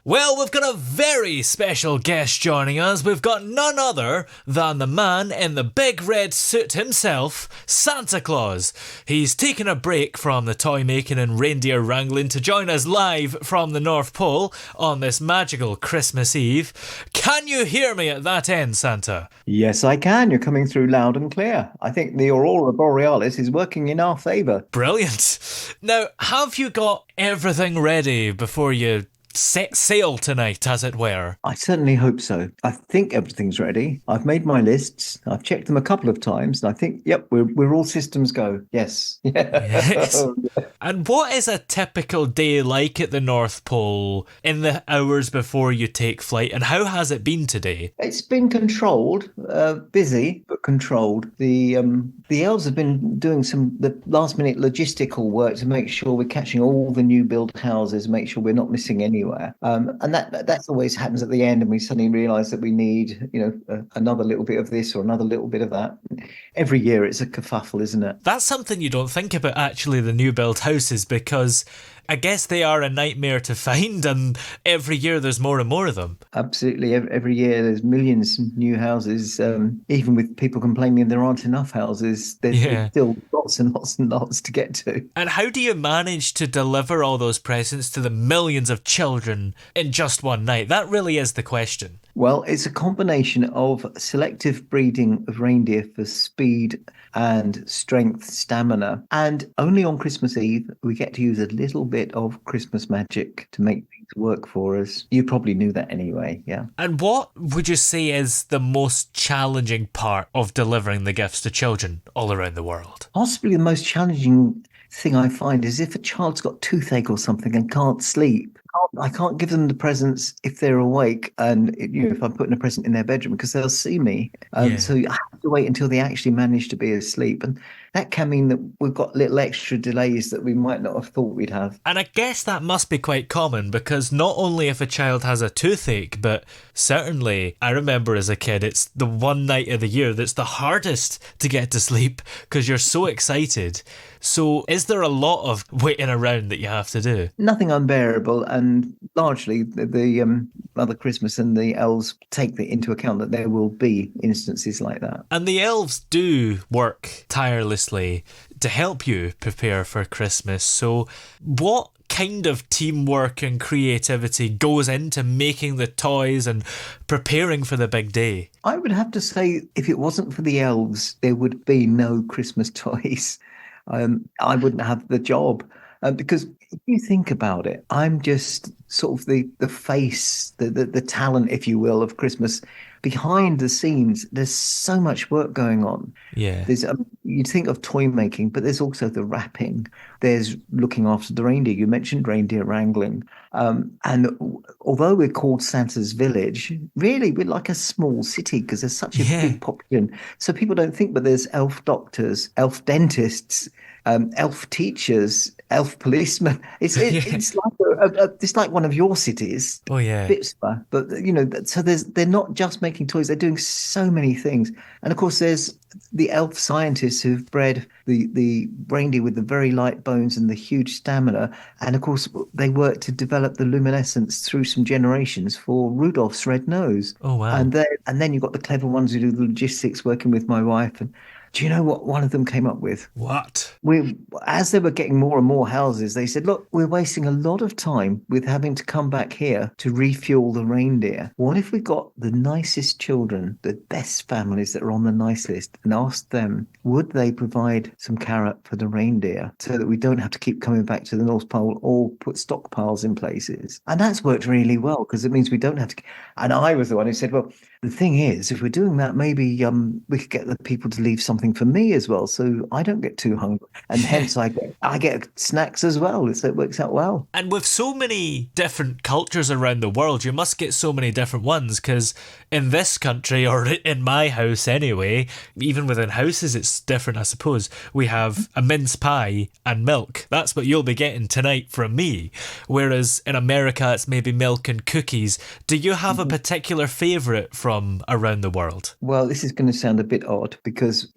Well, we've got a very special guest joining us. We've got none other than the man in the big red suit himself, Santa Claus. He's taken a break from the toy making and reindeer wrangling to join us live from the North Pole on this magical Christmas Eve. Can you hear me at that end, Santa? Yes, I can. You're coming through loud and clear. I think the aurora borealis is working in our favour. Brilliant. Now, have you got everything ready before you set sail tonight, as it were? I certainly hope so. I think everything's ready. I've made my lists. I've checked them a couple of times, and I think, yep, we're all systems go. Yes. Yes. And what is a typical day like at the North Pole in the hours before you take flight, and how has it been today? It's been controlled, busy but controlled. The elves have been doing the last minute logistical work to make sure we're catching all the new build houses, make sure we're not missing anywhere. And that always happens at the end, and we suddenly realise that we need, another little bit of this or another little bit of that. Every year it's a kerfuffle, isn't it? That's something you don't think about, actually, the new build houses, because I guess they are a nightmare to find, and every year there's more and more of them. Absolutely. Every year there's millions of new houses. Even with people complaining there aren't enough houses, there's still lots and lots and lots to get to. And how do you manage to deliver all those presents to the millions of children in just one night? That really is the question. Well, it's a combination of selective breeding of reindeer for speed and strength, stamina. And only on Christmas Eve, we get to use a little bit of Christmas magic to make things work for us. You probably knew that anyway, yeah. And what would you say is the most challenging part of delivering the gifts to children all around the world? Possibly the most challenging thing I find is if a child's got toothache or something and can't sleep. I can't give them the presents if they're awake, and if I'm putting a present in their bedroom, because they'll see me. So I have to wait until they actually manage to be asleep, and that can mean that we've got little extra delays that we might not have thought we'd have. And I guess that must be quite common, because not only if a child has a toothache, but certainly I remember as a kid, it's the one night of the year that's the hardest to get to sleep because you're so excited. So is there a lot of waiting around that you have to do? Nothing unbearable, and largely the Mother Christmas and the elves take into account that there will be instances like that. And the elves do work tirelessly to help you prepare for Christmas. So what kind of teamwork and creativity goes into making the toys and preparing for the big day? I would have to say, if it wasn't for the elves, there would be no Christmas toys. I wouldn't have the job. Because if you think about it, I'm just sort of the face, the talent, if you will, of Christmas. Behind the scenes, there's so much work going on. Yeah. There's you'd think of toy making, but there's also the wrapping. There's looking after the reindeer. You mentioned reindeer wrangling. And although we're called Santa's village, really we're like a small city because there's such a big population. So people don't think, but there's elf doctors, elf dentists, elf teachers, elf policemen. It's like one of your cities. Oh yeah. Bitspa. But so they're not just making toys, they're doing so many things. And of course there's the elf scientists who've bred the reindeer with the very light bones and the huge stamina. And of course they work to develop the luminescence through some generations for Rudolph's red nose. Oh wow. And then you've got the clever ones who do the logistics, working with my wife. And do you know what one of them came up with? What? As they were getting more and more houses, they said, look, we're wasting a lot of time with having to come back here to refuel the reindeer. What if we got the nicest children, the best families that are on the nice list, and asked them, would they provide some carrot for the reindeer so that we don't have to keep coming back to the North Pole or put stockpiles in places? And that's worked really well because it means we don't have to. And I was the one who said, well, the thing is, if we're doing that, maybe we could get the people to leave something for me as well, so I don't get too hungry, and hence I get snacks as well. So it works out well. And with so many different cultures around the world, you must get so many different ones. Because in this country, or in my house anyway, even within houses, it's different. I suppose we have a mince pie and milk. That's what you'll be getting tonight from me. Whereas in America, it's maybe milk and cookies. Do you have a particular favourite from around the world? Well, this is going to sound a bit odd because,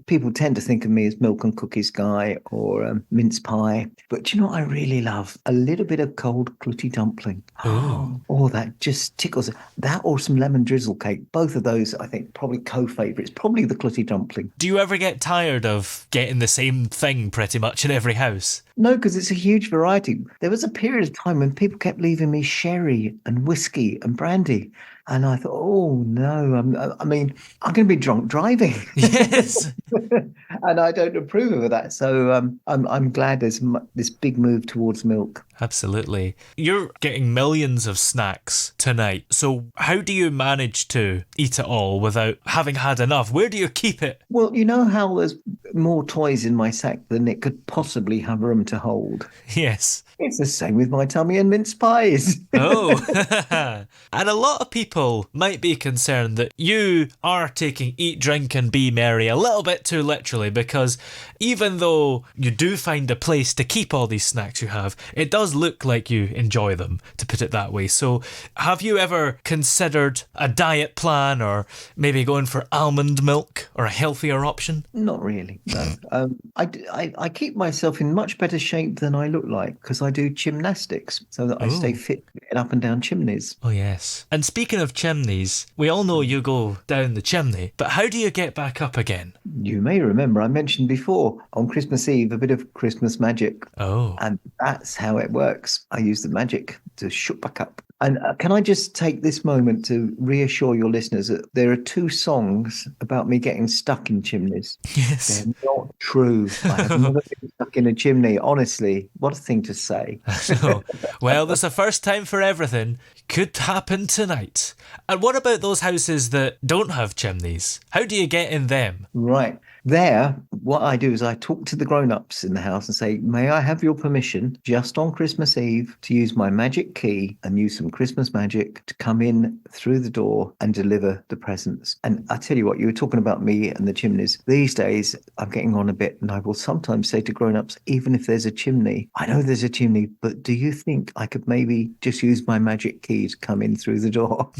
people tend to think of me as milk and cookies guy or mince pie. But do you know what I really love? A little bit of cold clooty dumpling. Ooh. Oh, that just tickles. That or some lemon drizzle cake. Both of those, I think, probably co-favourites. Probably the clooty dumpling. Do you ever get tired of getting the same thing pretty much in every house? No, because it's a huge variety. There was a period of time when people kept leaving me sherry and whiskey and brandy. And I thought, oh no, I mean, I'm going to be drunk driving. Yes. And I don't approve of that. So I'm glad there's this big move towards milk. Absolutely. You're getting millions of snacks tonight. So how do you manage to eat it all without having had enough? Where do you keep it? Well, you know how there's more toys in my sack than it could possibly have room to hold. Yes. It's the same with my tummy and mince pies. Oh. And a lot of people might be concerned that you are taking eat, drink and be merry a little bit too literally, because even though you do find a place to keep all these snacks you have, it does look like you enjoy them, to put it that way. So have you ever considered a diet plan, or maybe going for almond milk or a healthier option? Not really, no. I keep myself in much better shape than I look like because I do gymnastics so that I stay fit to get up and down chimneys. Oh, yes. And speaking of chimneys, we all know you go down the chimney, but how do you get back up again? You may remember I mentioned before on Christmas Eve a bit of Christmas magic. Oh. And that's how it works. I use the magic to shoot back up. And can I just take this moment to reassure your listeners that there are 2 songs about me getting stuck in chimneys? Yes. They're not true. I have never been stuck in a chimney. Honestly, what a thing to say. No. Well, there's a first time for everything. Could happen tonight. And what about those houses that don't have chimneys? How do you get in them? Right. There, what I do is I talk to the grown-ups in the house and say, may I have your permission just on Christmas Eve to use my magic key and use some Christmas magic to come in through the door and deliver the presents? And I tell you what, you were talking about me and the chimneys. These days, I'm getting on a bit, and I will sometimes say to grown-ups, even if there's a chimney, I know there's a chimney, but do you think I could maybe just use my magic key to come in through the door?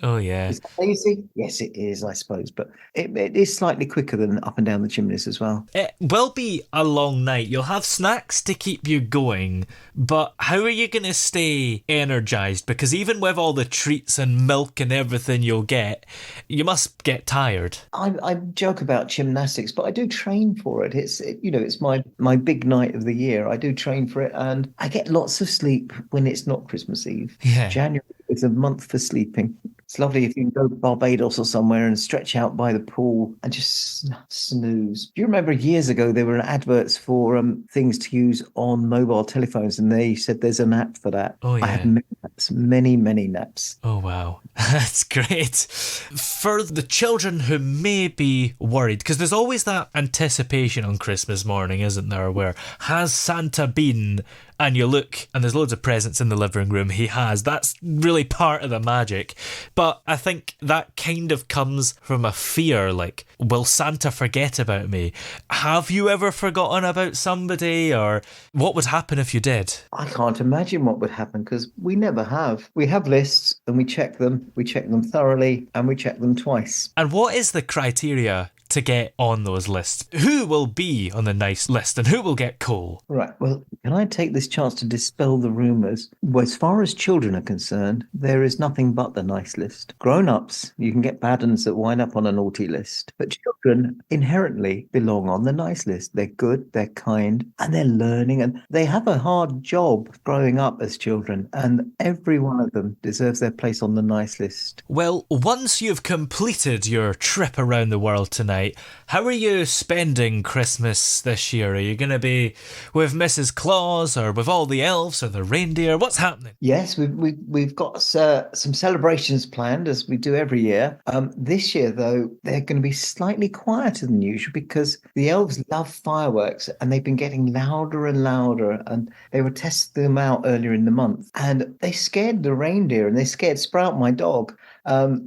Oh, yeah. Is that easy? Yes, it is, I suppose, but it is slightly quicker than up and down the chimneys as well. It will be a long night. You'll have snacks to keep you going, but how are you going to stay energized? Because even with all the treats and milk and everything you'll get, you must get tired. I joke about gymnastics, but I do train for it. It's my big night of the year. I do train for it, and I get lots of sleep when it's not Christmas Eve. Yeah. January is a month for sleeping. It's lovely if you can go to Barbados or somewhere and stretch out by the pool and just snooze. Do you remember years ago there were adverts for things to use on mobile telephones, and they said there's an app for that? Oh, yeah. I had many naps, many naps. Oh, wow. That's great. For the children who may be worried, because there's always that anticipation on Christmas morning, isn't there, where has Santa been? And you look and there's loads of presents in the living room. He has. That's really part of the magic. But I think that kind of comes from a fear, like, will Santa forget about me? Have you ever forgotten about somebody? Or what would happen if you did? I can't imagine what would happen because we never have. We have lists and we check them. We check them thoroughly and we check them twice. And what is the criteria to get on those lists? Who will be on the nice list and who will get coal? Right. Well, can I take this chance to dispel the rumours? Well, as far as children are concerned, there is nothing but the nice list. Grown-ups, you can get bad uns that wind up on a naughty list. But children inherently belong on the nice list. They're good, they're kind, and they're learning, and they have a hard job growing up as children. And every one of them deserves their place on the nice list. Well, once you've completed your trip around the world tonight, how are you spending Christmas this year? Are you going to be with Mrs. Claus or with all the elves or the reindeer? What's happening? Yes, we've got some celebrations planned as we do every year. This year, though, they're going to be slightly quieter than usual because the elves love fireworks and they've been getting louder and louder. And they were testing them out earlier in the month, and they scared the reindeer and they scared Sprout, my dog. So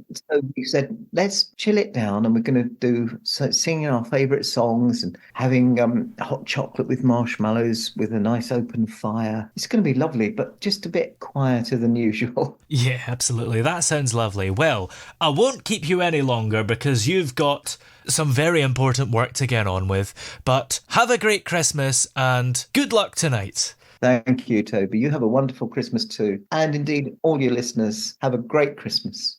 we said, let's chill it down and we're going to do singing our favourite songs and having hot chocolate with marshmallows with a nice open fire. It's going to be lovely, but just a bit quieter than usual. Yeah, absolutely. That sounds lovely. Well, I won't keep you any longer because you've got some very important work to get on with. But have a great Christmas and good luck tonight. Thank you, Toby. You have a wonderful Christmas too. And indeed, all your listeners, have a great Christmas.